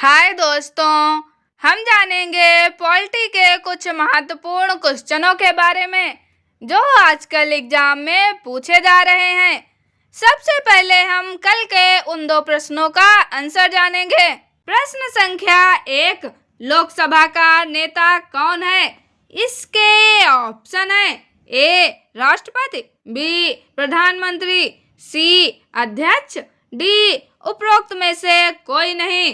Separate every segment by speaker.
Speaker 1: हाय दोस्तों, हम जानेंगे पॉलिटी के कुछ महत्वपूर्ण क्वेश्चनों के बारे में जो आजकल एग्जाम में पूछे जा रहे हैं। सबसे पहले हम कल के उन दो प्रश्नों का आंसर जानेंगे। प्रश्न संख्या 1, लोकसभा का नेता कौन है? इसके ऑप्शन है ए राष्ट्रपति, बी प्रधानमंत्री, सी अध्यक्ष, डी उपरोक्त में से कोई नहीं।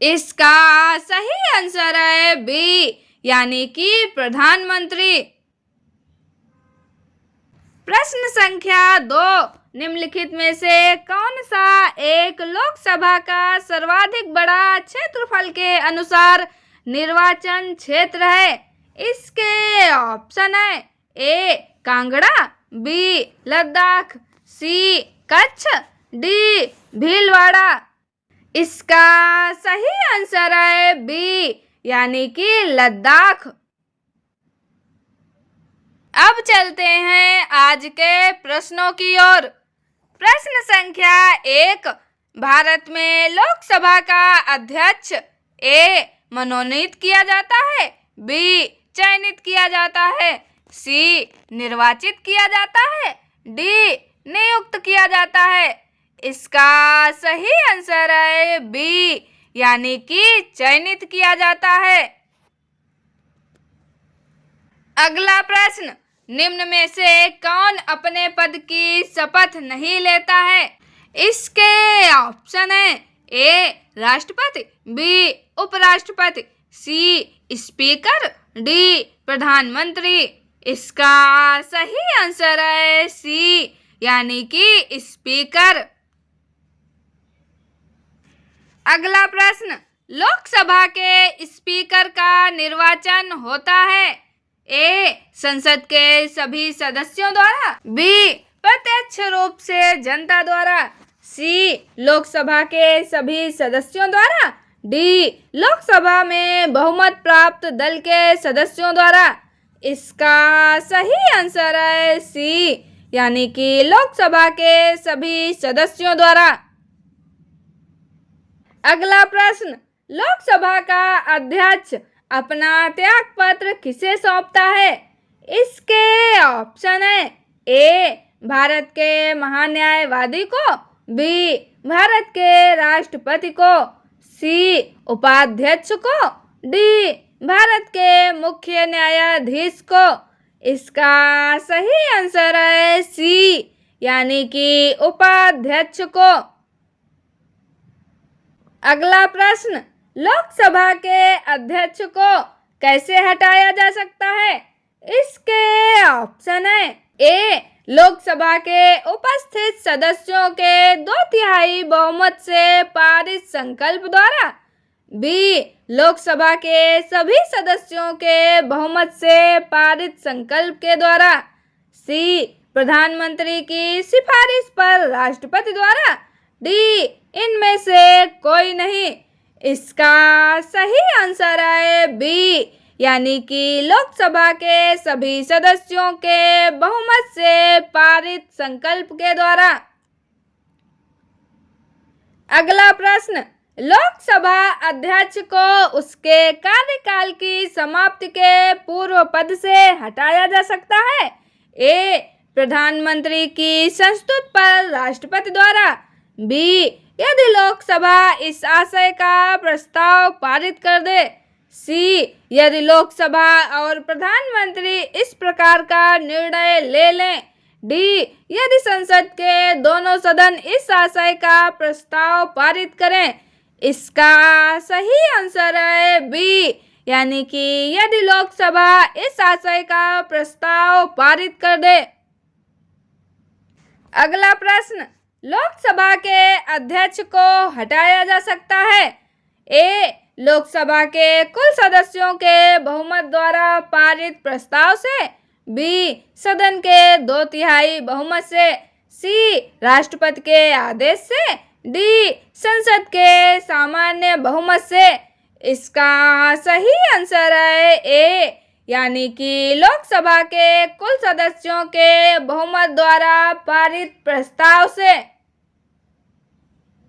Speaker 1: इसका सही आंसर है बी यानी कि प्रधानमंत्री। प्रश्न संख्या 2, निम्नलिखित में से कौन सा एक लोकसभा का सर्वाधिक बड़ा क्षेत्रफल के अनुसार निर्वाचन क्षेत्र है? इसके ऑप्शन है ए कांगड़ा, बी लद्दाख, सी कच्छ, डी भीलवाड़ा। इसका सही आंसर है बी यानी कि लद्दाख। अब चलते हैं आज के प्रश्नों की ओर। प्रश्न संख्या 1, भारत में लोकसभा का अध्यक्ष ए मनोनीत किया जाता है, बी चयनित किया जाता है, सी निर्वाचित किया जाता है, डी नियुक्त किया जाता है। इसका सही आंसर है बी यानी कि चयनित किया जाता है। अगला प्रश्न, निम्न में से कौन अपने पद की शपथ नहीं लेता है? इसके ऑप्शन है ए राष्ट्रपति, बी उपराष्ट्रपति, सी स्पीकर, डी प्रधानमंत्री। इसका सही आंसर है सी यानी कि स्पीकर। अगला प्रश्न, लोकसभा के स्पीकर का निर्वाचन होता है ए संसद के सभी सदस्यों द्वारा, बी प्रत्यक्ष रूप से जनता द्वारा, सी लोकसभा के सभी सदस्यों द्वारा, डी लोकसभा में बहुमत प्राप्त दल के सदस्यों द्वारा। इसका सही आंसर है सी यानी कि लोकसभा के सभी सदस्यों द्वारा। अगला प्रश्न, लोकसभा का अध्यक्ष अपना त्यागपत्र किसे सौंपता है? इसके ऑप्शन है ए भारत के महान्यायवादी को, बी भारत के राष्ट्रपति को, सी उपाध्यक्ष को, डी भारत के मुख्य न्यायाधीश को। इसका सही आंसर है सी यानी कि उपाध्यक्ष को। अगला प्रश्न, लोकसभा के अध्यक्ष को कैसे हटाया जा सकता है? इसके ऑप्शन है ए लोकसभा के उपस्थित सदस्यों के 2/3 बहुमत से पारित संकल्प द्वारा, बी लोकसभा के सभी सदस्यों के बहुमत से पारित संकल्प के द्वारा, सी प्रधानमंत्री की सिफारिश पर राष्ट्रपति द्वारा, डी इनमें से कोई नहीं। इसका सही आंसर है बी यानी कि लोकसभा के सभी सदस्यों के बहुमत से पारित संकल्प के द्वारा। अगला प्रश्न, लोकसभा अध्यक्ष को उसके कार्यकाल की समाप्ति के पूर्व पद से हटाया जा सकता है? ए प्रधानमंत्री की संस्तुति पर राष्ट्रपति द्वारा, बी यदि लोकसभा इस आशय का प्रस्ताव पारित कर दे, सी यदि लोकसभा और प्रधानमंत्री इस प्रकार का निर्णय ले लें, डी यदि संसद के दोनों सदन इस आशय का प्रस्ताव पारित करें। इसका सही आंसर है बी यानी कि यदि लोकसभा इस आशय का प्रस्ताव पारित कर दे। अगला प्रश्न, लोकसभा के अध्यक्ष को हटाया जा सकता है ए लोकसभा के कुल सदस्यों के बहुमत द्वारा पारित प्रस्ताव से, बी सदन के 2/3 बहुमत से, सी राष्ट्रपति के आदेश से, डी संसद के सामान्य बहुमत से। इसका सही आंसर है ए यानी कि लोकसभा के कुल सदस्यों के बहुमत द्वारा पारित प्रस्ताव से।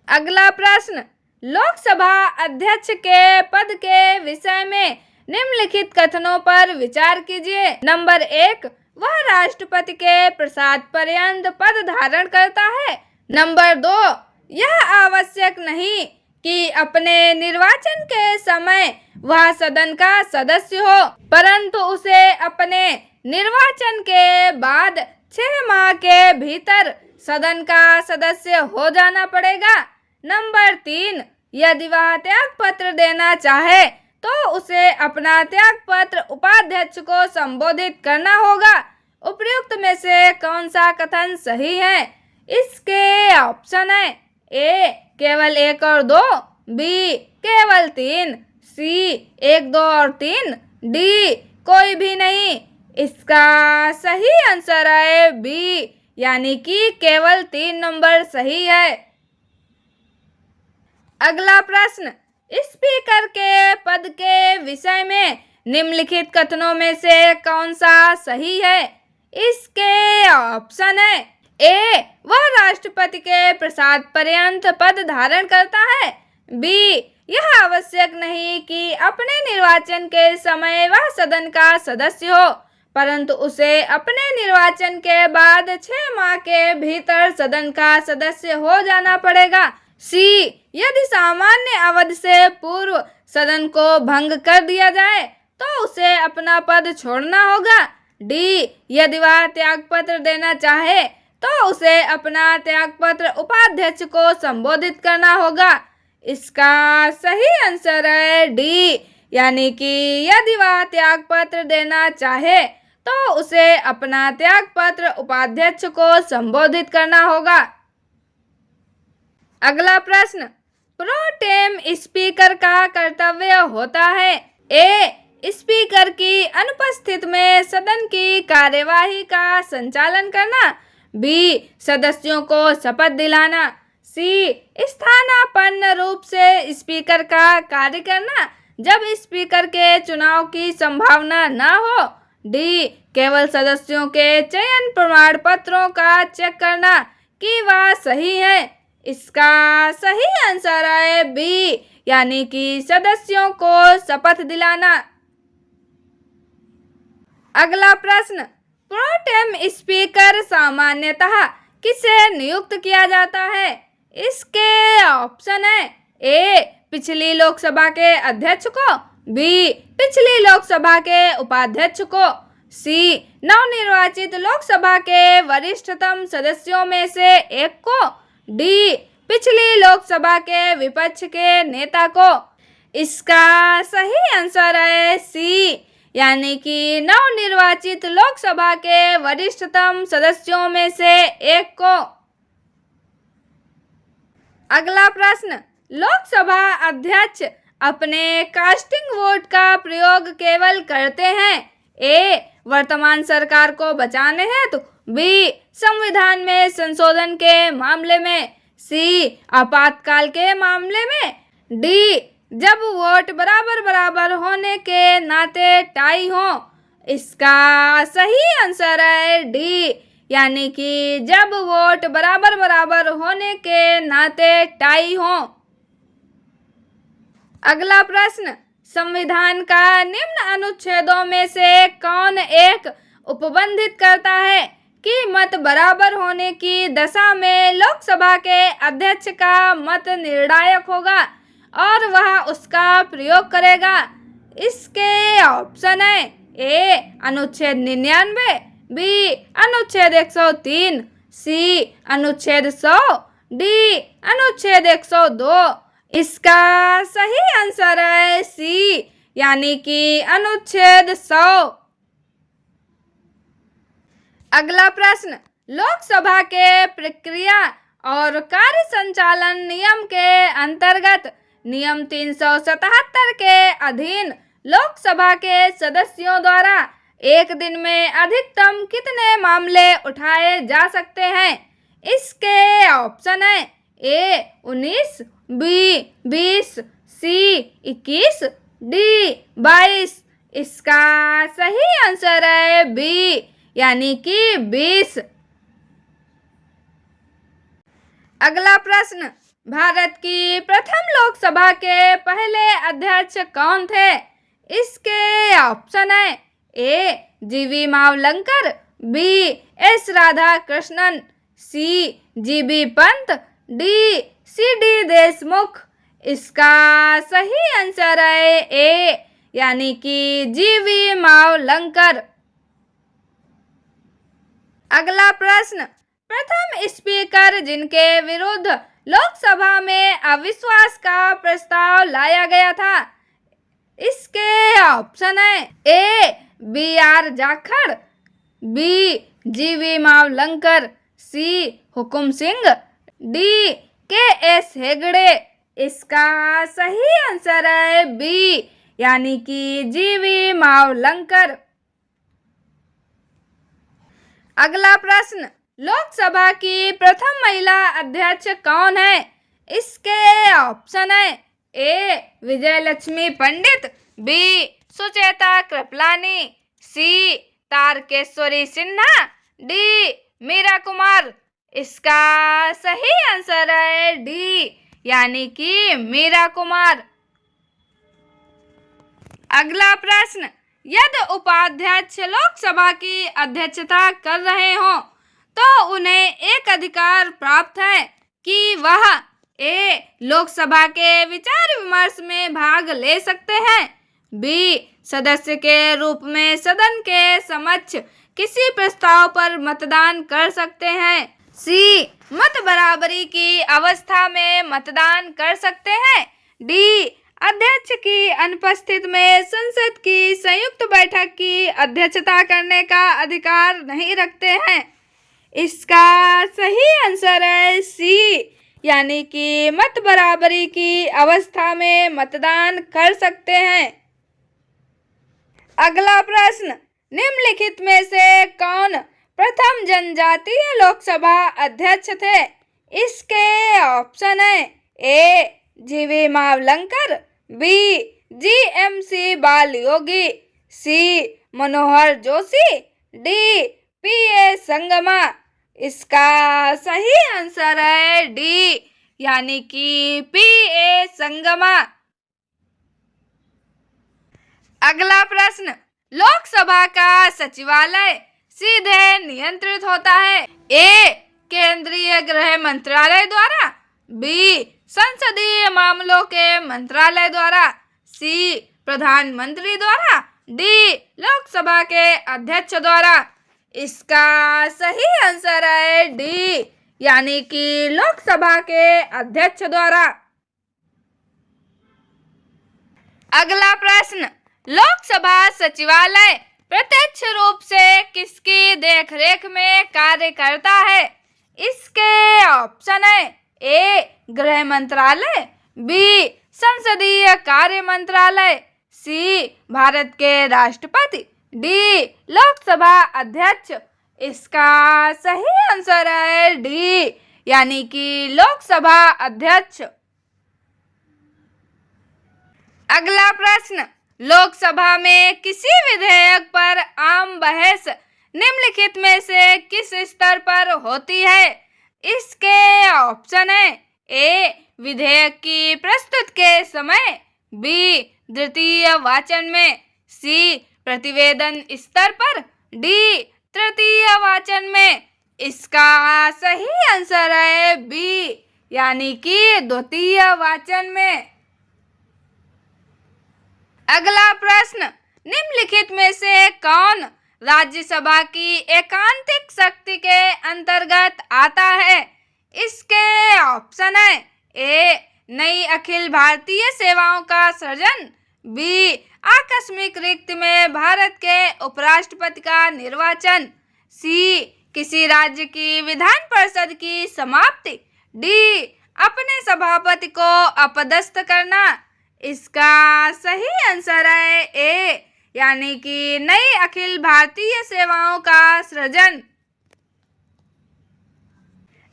Speaker 1: अगला प्रश्न, लोकसभा अध्यक्ष के पद के विषय में निम्नलिखित कथनों पर विचार कीजिए। नंबर 1, वह राष्ट्रपति के प्रसाद पर्यंत पद धारण करता है। नंबर 2, यह आवश्यक नहीं कि अपने निर्वाचन के समय वह सदन का सदस्य हो, परंतु उसे अपने निर्वाचन के बाद 6 माह के भीतर सदन का सदस्य हो जाना पड़ेगा। नंबर 3, यदि वह त्याग पत्र देना चाहे तो उसे अपना त्याग पत्र उपाध्यक्ष को संबोधित करना होगा। उपर्युक्त में से कौन सा कथन सही है? इसके ऑप्शन है ए केवल 1 और 2, बी केवल 3, सी 1, 2 और 3, डी कोई भी नहीं। इसका सही आंसर है बी, यानी कि केवल 3 नंबर सही है। अगला प्रश्न, स्पीकर के पद के विषय में निम्नलिखित कथनों में से कौन सा सही है? इसके ऑप्शन है ए, वह राष्ट्रपति के प्रसाद पर्यंत पद धारण करता है। बी, यह आवश्यक नहीं कि अपने निर्वाचन के समय वह सदन का सदस्य हो, परंतु उसे अपने निर्वाचन के बाद 6 माह के भीतर सदन का सदस्य हो जाना पड़ेगा। सी, यदि सामान्य अवधि से पूर्व सदन को भंग कर दिया जाए तो उसे अपना पद छोड़ना होगा। डी, यदि वह त्याग पत्र देना चाहे तो उसे अपना त्याग पत्र उपाध्यक्ष को संबोधित करना होगा। इसका सही आंसर है डी, यानी कि यदि वह त्याग पत्र देना चाहे तो उसे अपना त्याग पत्र उपाध्यक्ष को संबोधित करना होगा। अगला प्रश्न, प्रोटेम स्पीकर का कर्तव्य होता है ए, स्पीकर की अनुपस्थिति में सदन की कार्यवाही का संचालन करना। बी, सदस्यों को शपथ दिलाना। सी, स्थानापन्न रूप से स्पीकर का कार्य करना जब स्पीकर के चुनाव की संभावना न हो। डी, केवल सदस्यों के चयन प्रमाण पत्रों का चेक करना कि वह सही है। इसका सही आंसर है बी, यानी कि सदस्यों को शपथ दिलाना। अगला प्रश्न, प्रोटेम स्पीकर सामान्यतः किसे नियुक्त किया जाता है? इसके ऑप्शन है ए, पिछली लोकसभा के अध्यक्ष को। बी, पिछली लोकसभा के उपाध्यक्ष को। सी, नवनिर्वाचित लोकसभा के वरिष्ठतम सदस्यों में से एक को। डी, पिछली लोकसभा के विपक्ष के नेता को। इसका सही आंसर है सी, यानी कि नवनिर्वाचित लोकसभा के वरिष्ठतम सदस्यों में से एक को। अगला प्रश्न, लोकसभा अध्यक्ष अपने कास्टिंग वोट का प्रयोग केवल करते हैं ए, वर्तमान सरकार को बचाने हेतु। बी, संविधान में संशोधन के मामले में। सी, आपातकाल के मामले में। डी, जब वोट बराबर बराबर होने के नाते टाई हो। इसका सही आंसर है डी, यानी कि जब वोट बराबर बराबर होने के नाते टाई हो। अगला प्रश्न, संविधान का निम्न अनुच्छेदों में से कौन एक उपबंधित करता है कि मत बराबर होने की दशा में लोकसभा के अध्यक्ष का मत निर्णायक होगा और वह उसका प्रयोग करेगा? इसके ऑप्शन है ए, अनुच्छेद 99, बी, अनुच्छेद 103, सी, अनुच्छेद 100, डी, अनुच्छेद 102। इसका सही आंसर है सी, यानी कि अनुच्छेद 100। अगला प्रश्न, लोकसभा के प्रक्रिया और कार्य संचालन नियम के अंतर्गत नियम 377 के अधीन लोकसभा के सदस्यों द्वारा एक दिन में अधिकतम कितने मामले उठाए जा सकते हैं? इसके ऑप्शन है ए, 19, बी, 20, सी, 21, डी, 22। इसका सही आंसर है बी, यानी कि 20। अगला प्रश्न, भारत की प्रथम लोकसभा के पहले अध्यक्ष कौन थे? इसके ऑप्शन है A. G V Mavalankar, B. S. Radhakrishnan, C. G B Pant, D. C D. Deshmukh. इसका सही आंसर है ए, यानी कि जीवी मावलंकर। अगला प्रश्न, प्रथम स्पीकर जिनके विरुद्ध लोकसभा में अविश्वास का प्रस्ताव लाया गया था। इसके ऑप्शन है ए. बी. आर. जाखड़, बी. जीवी मावलंकर, सी. हुकुम सिंह, डी. के. एस. हेगड़े। इसका सही आंसर है बी, यानी कि जीवी मावलंकर। अगला प्रश्न, लोकसभा की प्रथम महिला अध्यक्ष कौन है? इसके ऑप्शन है ए. विजयलक्ष्मी पंडित, बी. सुचेता कृपलानी, सी. तारकेश्वरी सिन्हा, डी. मीरा कुमार। इसका सही आंसर है डी, यानी कि मीरा कुमार। अगला प्रश्न, यदि उपाध्यक्ष लोकसभा की अध्यक्षता कर रहे हो तो उन्हें एक अधिकार प्राप्त है कि वह ए. लोकसभा के विचार विमर्श में भाग ले सकते हैं, बी. सदस्य के रूप में सदन के समक्ष किसी प्रस्ताव पर मतदान कर सकते हैं, सी. मत बराबरी की अवस्था में मतदान कर सकते हैं, डी. अध्यक्ष की अनुपस्थिति में संसद की संयुक्त बैठक की अध्यक्षता करने का अधिकार नहीं रखते हैं। इसका सही आंसर है सी, यानी कि मत बराबरी की अवस्था में मतदान कर सकते हैं। अगला प्रश्न, निम्नलिखित में से कौन प्रथम जनजातीय लोकसभा अध्यक्ष थे? इसके ऑप्शन है A. G V Mavalankar, B. जी.एम.सी. Balayogi, C. Manohar Joshi, D. PA. Sangma. इसका सही आंसर है डी, यानी कि पी.ए. संगमा। अगला प्रश्न, लोकसभा का सचिवालय सीधे नियंत्रित होता है ए. केंद्रीय गृह मंत्रालय द्वारा, बी. संसदीय मामलों के मंत्रालय द्वारा, सी. प्रधानमंत्री द्वारा, डी. लोकसभा के अध्यक्ष द्वारा। इसका सही आंसर है डी, यानी कि लोकसभा के अध्यक्ष द्वारा। अगला प्रश्न, लोकसभा सचिवालय प्रत्यक्ष रूप से किसकी देखरेख में कार्य करता है? इसके ऑप्शन है ए. गृह मंत्रालय, बी. संसदीय कार्य मंत्रालय, सी. भारत के राष्ट्रपति, डी. लोकसभा अध्यक्ष। इसका सही आंसर है डी, यानी कि लोकसभा अध्यक्ष। अगला प्रश्न, लोकसभा में किसी विधेयक पर आम बहस निम्नलिखित में से किस स्तर पर होती है? इसके ऑप्शन है ए. विधेयक की प्रस्तुत के समय, बी. द्वितीय वाचन में, सी. प्रतिवेदन स्तर पर, डी. तृतीय वाचन में। इसका सही आंसर है बी, यानी कि द्वितीय वाचन में। अगला प्रश्न, निम्नलिखित में से कौन राज्यसभा की एकांतिक शक्ति के अंतर्गत आता है? इसके ऑप्शन है ए. नई अखिल भारतीय सेवाओं का सृजन, बी. आकस्मिक रिक्त में भारत के उपराष्ट्रपति का निर्वाचन, सी. किसी राज्य की विधान परिषद की समाप्ति, डी. अपने सभापति को अपदस्थ करना। इसका सही आंसर है ए, यानी कि नई अखिल भारतीय सेवाओं का सृजन।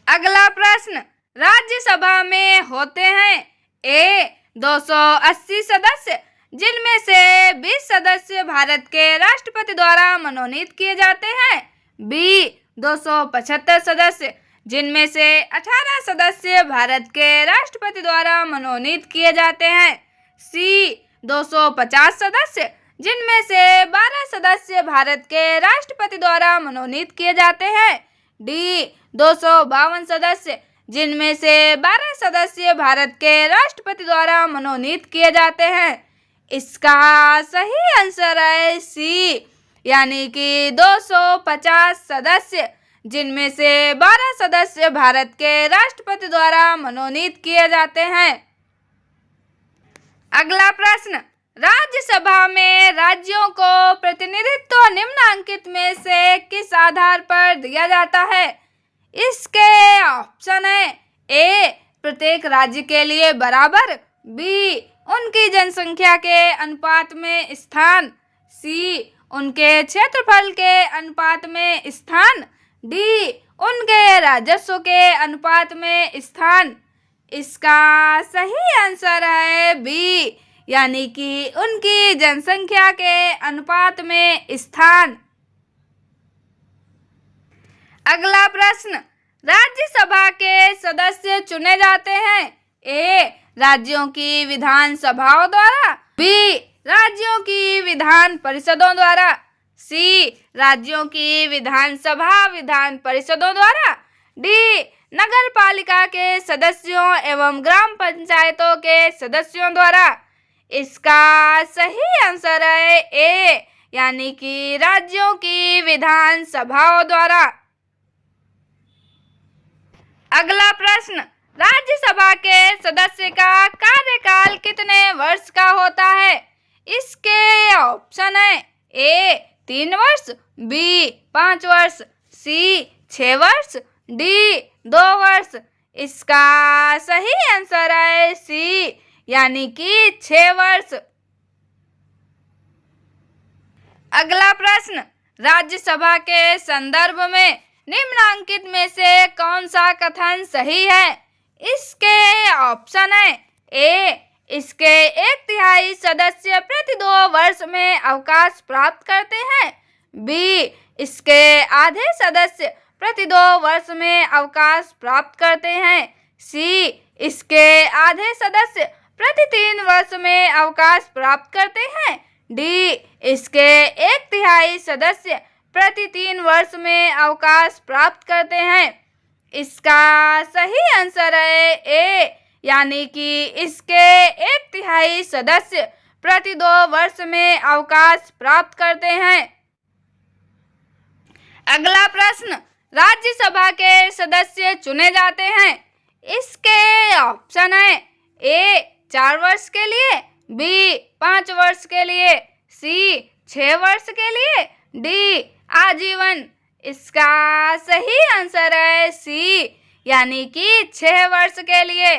Speaker 1: अगला प्रश्न, राज्यसभा में होते हैं ए. 280 सदस्य, जिनमें से 20 सदस्य भारत के राष्ट्रपति द्वारा मनोनीत किए जाते हैं, बी. 275 सदस्य, जिनमें से 18 सदस्य भारत के राष्ट्रपति द्वारा मनोनीत किए जाते हैं। सी 250 सदस्य, जिनमें से 12 सदस्य भारत के राष्ट्रपति द्वारा मनोनीत किए जाते हैं। डी 252 सदस्य, जिनमें से 12 सदस्य भारत के राष्ट्रपति द्वारा मनोनीत किए जाते हैं। इसका सही आंसर है सी, यानी कि 250 सदस्य, जिनमें से 12 सदस्य भारत के राष्ट्रपति द्वारा मनोनीत किए जाते हैं। अगला प्रश्न, राज्यसभा में राज्यों को प्रतिनिधित्व निम्नलिखित में से किस आधार पर दिया जाता है? इसके ऑप्शन है ए प्रत्येक राज्य के लिए बराबर, बी उनकी जनसंख्या के अनुपात में स्थान, सी उनके क्षेत्रफल के अनुपात में स्थान, डी उनके राजस्व के अनुपात में स्थान। इसका सही आंसर है बी, यानी कि उनकी जनसंख्या के अनुपात में स्थान। अगला प्रश्न, राज्यसभा के सदस्य चुने जाते हैं ए राज्यों की विधानसभाओं द्वारा, बी राज्यों की विधान परिषदों द्वारा, सी राज्यों की विधान परिषदों द्वारा, डी नगर पालिका के सदस्यों एवं ग्राम पंचायतों के सदस्यों द्वारा। इसका सही आंसर है ए, यानी कि राज्यों की विधानसभाओं द्वारा। अगला प्रश्न, राज्यसभा के सदस्य का कार्यकाल कितने वर्ष का होता है? इसके ऑप्शन है ए 3 वर्ष, बी 5 वर्ष, सी 6 वर्ष, डी 2 वर्ष। इसका सही आंसर है सी, यानी कि 6 वर्ष। अगला प्रश्न, राज्यसभा के संदर्भ में निम्नलिखित में से कौन सा कथन सही है? इसके ऑप्शन है ए इसके 1/3 सदस्य प्रति 2 वर्ष में अवकाश प्राप्त करते हैं, बी इसके आधे सदस्य प्रति 2 वर्ष में अवकाश प्राप्त करते हैं, सी इसके आधे सदस्य प्रति 3 वर्ष में अवकाश प्राप्त करते हैं, डी इसके 1/3 सदस्य प्रति 3 वर्ष में अवकाश प्राप्त करते हैं। इसका सही आंसर है ए, यानी कि इसके 1/3 सदस्य प्रति 2 वर्ष में अवकाश प्राप्त करते हैं। अगला प्रश्न, राज्यसभा के सदस्य चुने जाते हैं। इसके ऑप्शन है ए 4 वर्ष के लिए, बी 5 वर्ष के लिए, सी 6 वर्ष के लिए, डी आजीवन। इसका सही आंसर है सी, यानी कि 6 वर्ष के लिए।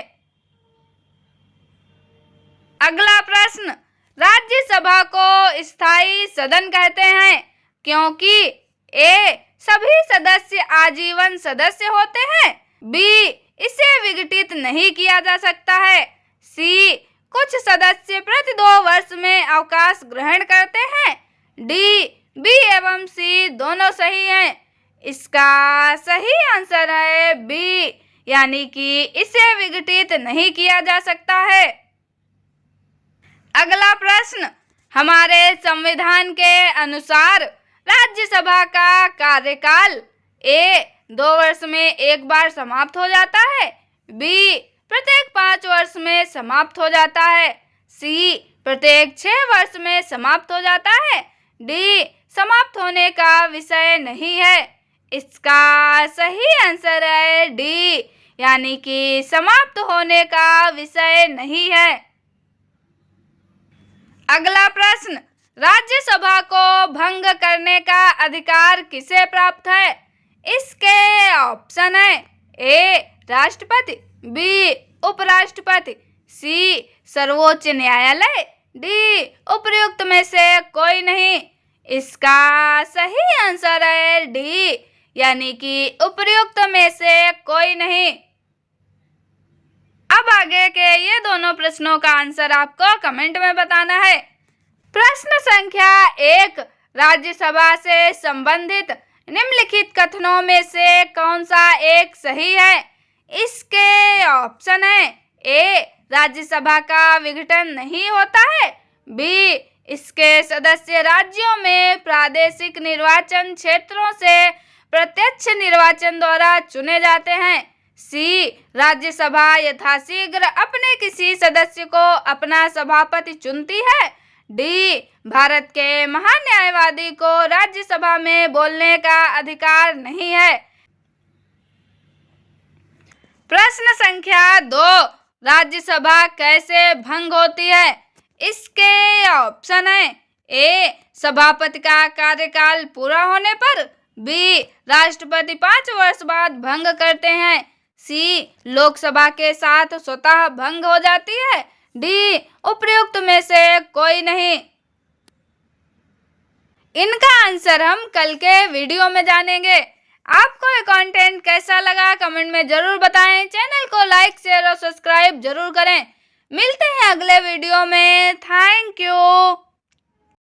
Speaker 1: अगला प्रश्न, राज्यसभा को स्थायी सदन कहते हैं क्योंकि ए सभी सदस्य आजीवन सदस्य होते हैं, बी इसे विघटित नहीं किया जा सकता है, सी कुछ सदस्य प्रति 2 वर्ष में अवकाश ग्रहण करते हैं, डी बी एवं सी दोनों सही हैं। इसका सही आंसर है बी, यानी कि इसे विघटित नहीं किया जा सकता है। अगला प्रश्न, हमारे संविधान के अनुसार राज्यसभा का कार्यकाल ए 2 वर्ष में एक बार समाप्त हो जाता है, बी प्रत्येक 5 वर्ष में समाप्त हो जाता है, सी प्रत्येक 6 वर्ष में समाप्त हो जाता है, डी समाप्त होने का विषय नहीं है। इसका सही आंसर है डी, यानी कि समाप्त होने का विषय नहीं है। अगला प्रश्न, राज्यसभा को भंग करने का अधिकार किसे प्राप्त है? इसके ऑप्शन है ए राष्ट्रपति, बी उपराष्ट्रपति, सी सर्वोच्च न्यायालय, डी उपर्युक्त में से कोई नहीं। इसका सही आंसर है डी, यानी कि उपर्युक्त में से कोई नहीं। अब आगे के ये दोनों प्रश्नों का आंसर आपको कमेंट में बताना है। प्रश्न संख्या 1, राज्यसभा से संबंधित निम्नलिखित कथनों में से कौन सा एक सही है? इसके ऑप्शन है ए, राज्यसभा का विघटन नहीं होता है, बी, इसके सदस्य राज्यों में प्रादेशिक निर्वाचन क्षेत्रों से प्रत्यक्ष निर्वाचन द्वारा चुने जाते हैं, सी, राज्यसभा यथाशीघ्र अपने किसी सदस्य को अपना सभापति चुनती है, डी, भारत के महान्यायवादी को राज्यसभा में बोलने का अधिकार नहीं है। प्रश्न संख्या 2, राज्यसभा कैसे भंग होती है? इसके ऑप्शन है ए, सभापति का कार्यकाल पूरा होने पर, बी, राष्ट्रपति 5 वर्ष बाद भंग करते हैं, सी, लोकसभा के साथ स्वतः भंग हो जाती है, डी, उपर्युक्त में से कोई नहीं। इनका आंसर हम कल के वीडियो में जानेंगे। आपको ये कंटेंट कैसा लगा कमेंट में जरूर बताएं। चैनल को लाइक, शेयर और सब्सक्राइब जरूर करें। मिलते हैं अगले वीडियो में। Thank you.